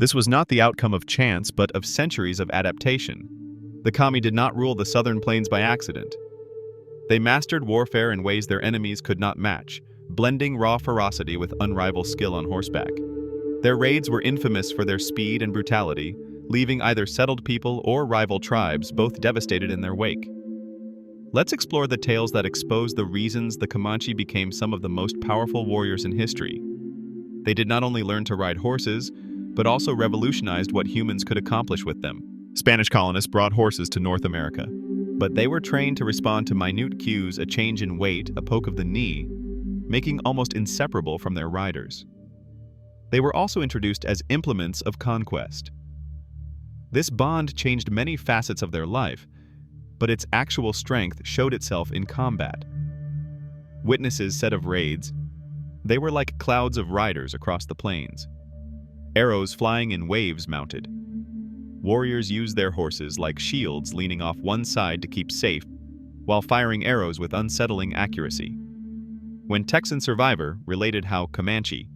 This was not the outcome of chance, but of centuries of adaptation. The Kami did not rule the southern plains by accident. They mastered warfare in ways their enemies could not match, blending raw ferocity with unrivaled skill on horseback. Their raids were infamous for their speed and brutality, leaving either settled people or rival tribes both devastated in their wake. Let's explore the tales that expose the reasons the Comanche became some of the most powerful warriors in history. They did not only learn to ride horses, but also revolutionized what humans could accomplish with them. Spanish colonists brought horses to North America, but they were trained to respond to minute cues, a change in weight, a poke of the knee, making almost inseparable from their riders. They were also introduced as implements of conquest. This bond changed many facets of their life, but its actual strength showed itself in combat. Witnesses said of raids, they were like clouds of riders across the plains, arrows flying in waves mounted. Warriors used their horses like shields leaning off one side to keep safe, while firing arrows with unsettling accuracy. When Texan Survivor related how Comanche,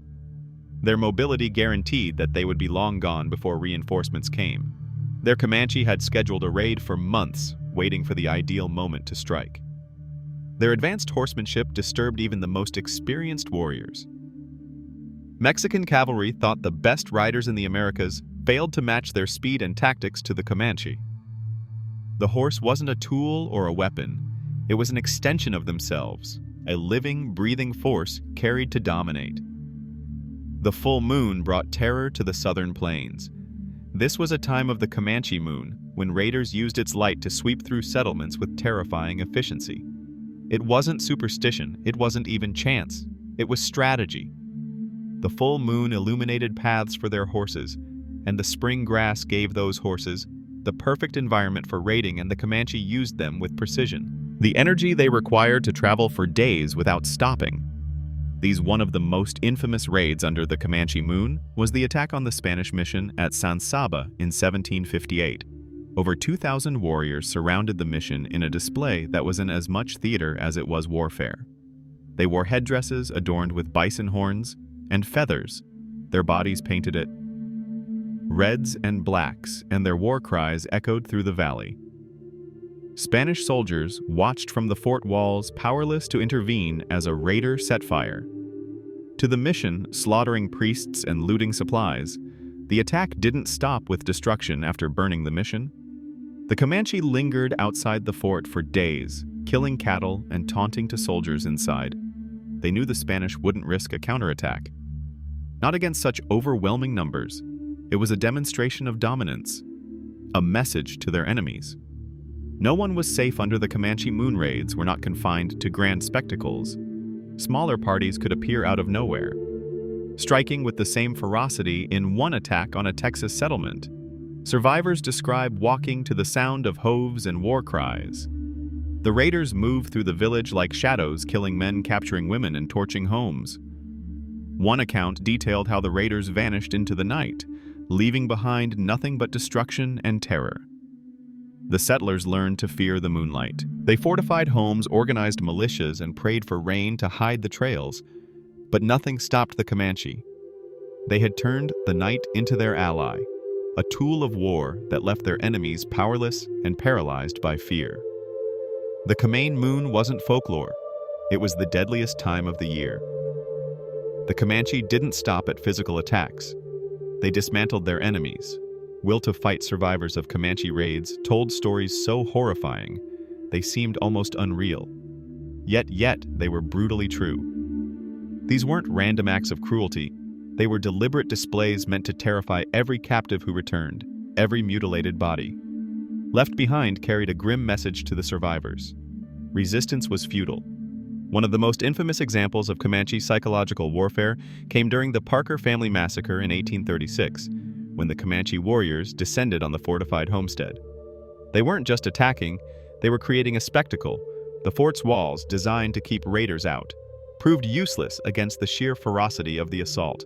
their mobility guaranteed that they would be long gone before reinforcements came. Their Comanche had scheduled a raid for months, waiting for the ideal moment to strike. Their advanced horsemanship disturbed even the most experienced warriors. Mexican cavalry thought the best riders in the Americas failed to match their speed and tactics to the Comanche. The horse wasn't a tool or a weapon, it was an extension of themselves, a living, breathing force carried to dominate. The full moon brought terror to the southern plains. This was a time of the Comanche Moon, when raiders used its light to sweep through settlements with terrifying efficiency. It wasn't superstition, it wasn't even chance, it was strategy. The full moon illuminated paths for their horses, and the spring grass gave those horses the perfect environment for raiding, and the Comanche used them with precision. The energy they required to travel for days without stopping. One of the most infamous raids under the Comanche Moon was the attack on the Spanish mission at San Sabá in 1758. Over 2,000 warriors surrounded the mission in a display that was in as much theater as it was warfare. They wore headdresses adorned with bison horns and feathers, their bodies painted it reds and blacks, and their war cries echoed through the valley. Spanish soldiers watched from the fort walls, powerless to intervene as a raider set fire to the mission, slaughtering priests and looting supplies. The attack didn't stop with destruction after burning the mission. The Comanche lingered outside the fort for days, killing cattle and taunting to soldiers inside. They knew the Spanish wouldn't risk a counterattack. Not against such overwhelming numbers. It was a demonstration of dominance, a message to their enemies. No one was safe under the Comanche Moon raids were not confined to grand spectacles. Smaller parties could appear out of nowhere, striking with the same ferocity in one attack on a Texas settlement. Survivors describe walking to the sound of hooves and war cries. The raiders moved through the village like shadows, killing men, capturing women, and torching homes. One account detailed how the raiders vanished into the night, leaving behind nothing but destruction and terror. The settlers learned to fear the moonlight. They fortified homes, organized militias, and prayed for rain to hide the trails. But nothing stopped the Comanche. They had turned the night into their ally, a tool of war that left their enemies powerless and paralyzed by fear. The Comanche Moon wasn't folklore. It was the deadliest time of the year. The Comanche didn't stop at physical attacks. They dismantled their enemies. Will to fight survivors of Comanche raids told stories so horrifying, they seemed almost unreal. Yet they were brutally true. These weren't random acts of cruelty. They were deliberate displays meant to terrify every captive who returned, every mutilated body. Left behind carried a grim message to the survivors. Resistance was futile. One of the most infamous examples of Comanche psychological warfare came during the Parker family massacre in 1836, when the Comanche warriors descended on the fortified homestead. They weren't just attacking, they were creating a spectacle. The fort's walls, designed to keep raiders out, proved useless against the sheer ferocity of the assault.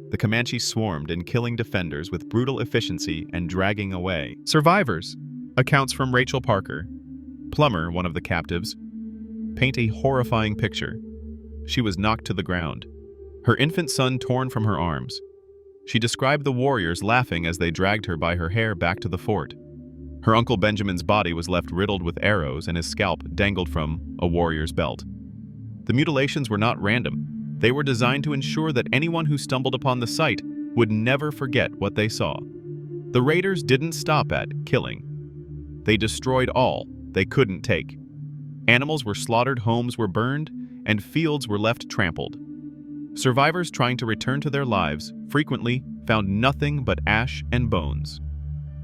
The Comanche swarmed in, killing defenders with brutal efficiency and dragging away survivors. Accounts from Rachel Parker, Plummer, one of the captives, paint a horrifying picture. She was knocked to the ground, her infant son torn from her arms. She described the warriors laughing as they dragged her by her hair back to the fort. Her uncle Benjamin's body was left riddled with arrows and his scalp dangled from a warrior's belt. The mutilations were not random. They were designed to ensure that anyone who stumbled upon the site would never forget what they saw. The raiders didn't stop at killing. They destroyed all they couldn't take. Animals were slaughtered, homes were burned, and fields were left trampled. Survivors trying to return to their lives frequently found nothing but ash and bones.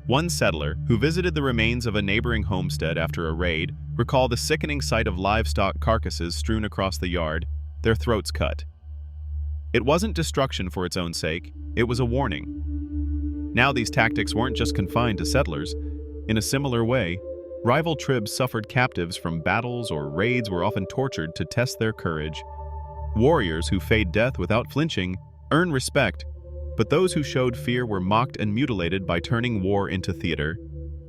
One settler, who visited the remains of a neighboring homestead after a raid, recalled the sickening sight of livestock carcasses strewn across the yard, their throats cut. It wasn't destruction for its own sake, it was a warning. Now these tactics weren't just confined to settlers. In a similar way, rival tribes suffered captives from battles or raids were often tortured to test their courage. Warriors who feigned death without flinching earned respect, but those who showed fear were mocked and mutilated by turning war into theater.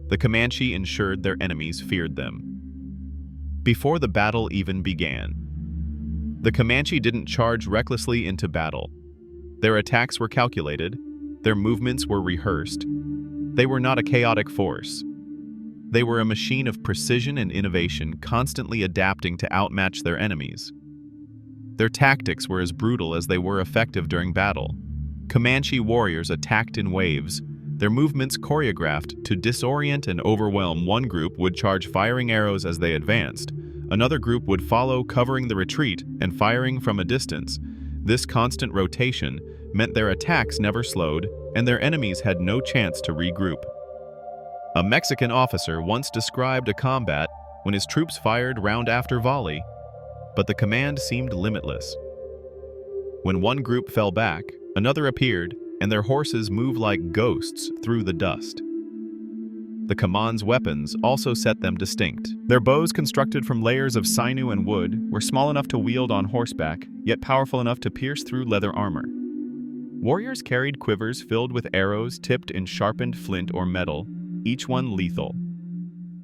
The Comanche ensured their enemies feared them. Before the battle even began, the Comanche didn't charge recklessly into battle. Their attacks were calculated, their movements were rehearsed. They were not a chaotic force. They were a machine of precision and innovation, constantly adapting to outmatch their enemies. Their tactics were as brutal as they were effective during battle. Comanche warriors attacked in waves, their movements choreographed to disorient and overwhelm. One group would charge firing arrows as they advanced. Another group would follow, covering the retreat and firing from a distance. This constant rotation meant their attacks never slowed, and their enemies had no chance to regroup. A Mexican officer once described a combat when his troops fired round after volley, but the command seemed limitless. When one group fell back, another appeared, and their horses moved like ghosts through the dust. The Comanche's weapons also set them distinct. Their bows, constructed from layers of sinew and wood, were small enough to wield on horseback, yet powerful enough to pierce through leather armor. Warriors carried quivers filled with arrows tipped in sharpened flint or metal, each one lethal.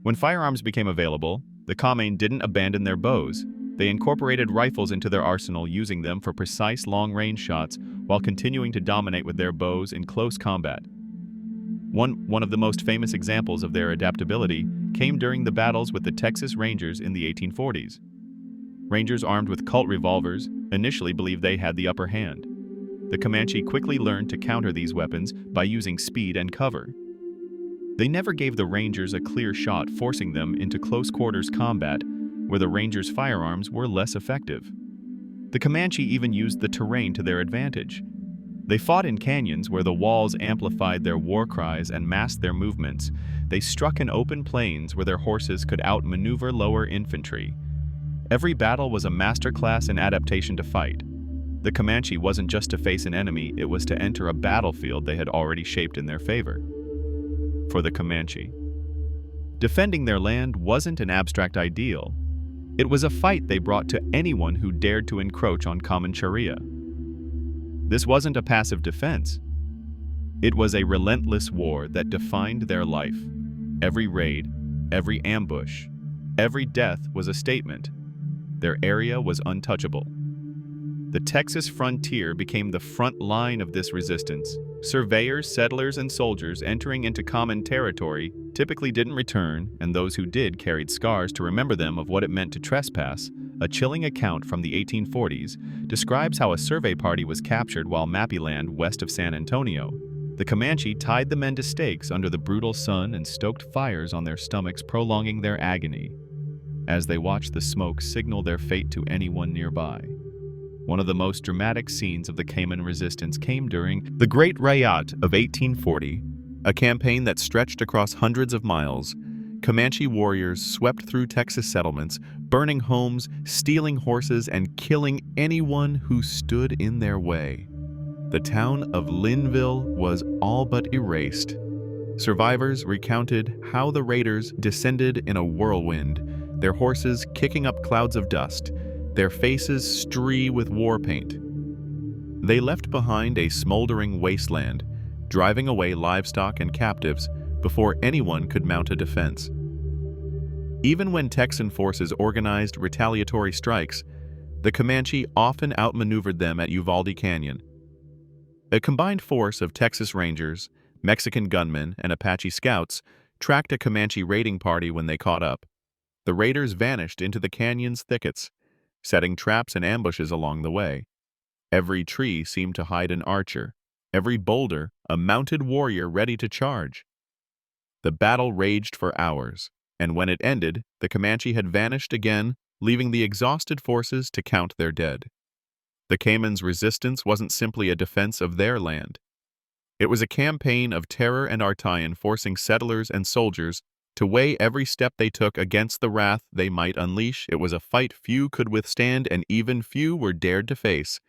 When firearms became available, the Comanche didn't abandon their bows. They incorporated rifles into their arsenal, using them for precise long-range shots while continuing to dominate with their bows in close combat. One of the most famous examples of their adaptability came during the battles with the Texas Rangers in the 1840s. Rangers armed with Colt revolvers initially believed they had the upper hand. The Comanche quickly learned to counter these weapons by using speed and cover. They never gave the Rangers a clear shot, forcing them into close-quarters combat, where the Rangers' firearms were less effective. The Comanche even used the terrain to their advantage. They fought in canyons where the walls amplified their war cries and masked their movements. They struck in open plains where their horses could outmaneuver lower infantry. Every battle was a masterclass in adaptation to fight. The Comanche wasn't just to face an enemy, it was to enter a battlefield they had already shaped in their favor. For the Comanche, defending their land wasn't an abstract ideal. It was a fight they brought to anyone who dared to encroach on Comancheria. This wasn't a passive defense. It was a relentless war that defined their life. Every raid, every ambush, every death was a statement. Their area was untouchable. The Texas frontier became the front line of this resistance. Surveyors, settlers, and soldiers entering into common territory typically didn't return, and those who did carried scars to remember them of what it meant to trespass. A chilling account from the 1840s describes how a survey party was captured while mapping land west of San Antonio. The Comanche tied the men to stakes under the brutal sun and stoked fires on their stomachs, prolonging their agony. As they watched the smoke signal their fate to anyone nearby. One of the most dramatic scenes of the Cayman resistance came during the Great Riot of 1840, a campaign that stretched across hundreds of miles. Comanche warriors swept through Texas settlements, burning homes, stealing horses, and killing anyone who stood in their way. The town of Linville was all but erased. Survivors recounted how the raiders descended in a whirlwind, their horses kicking up clouds of dust, their faces streaked with war paint. They left behind a smoldering wasteland, driving away livestock and captives before anyone could mount a defense. Even when Texan forces organized retaliatory strikes, the Comanche often outmaneuvered them at Uvalde Canyon. A combined force of Texas Rangers, Mexican gunmen, and Apache scouts tracked a Comanche raiding party when they caught up. The raiders vanished into the canyon's thickets, setting traps and ambushes along the way. Every tree seemed to hide an archer, every boulder a mounted warrior ready to charge. The battle raged for hours, and when it ended, the Comanche had vanished again, leaving the exhausted forces to count their dead. The Cayman's resistance wasn't simply a defense of their land. It was a campaign of terror and artillery, forcing settlers and soldiers to weigh every step they took against the wrath they might unleash. It was a fight few could withstand and even few were dared to face.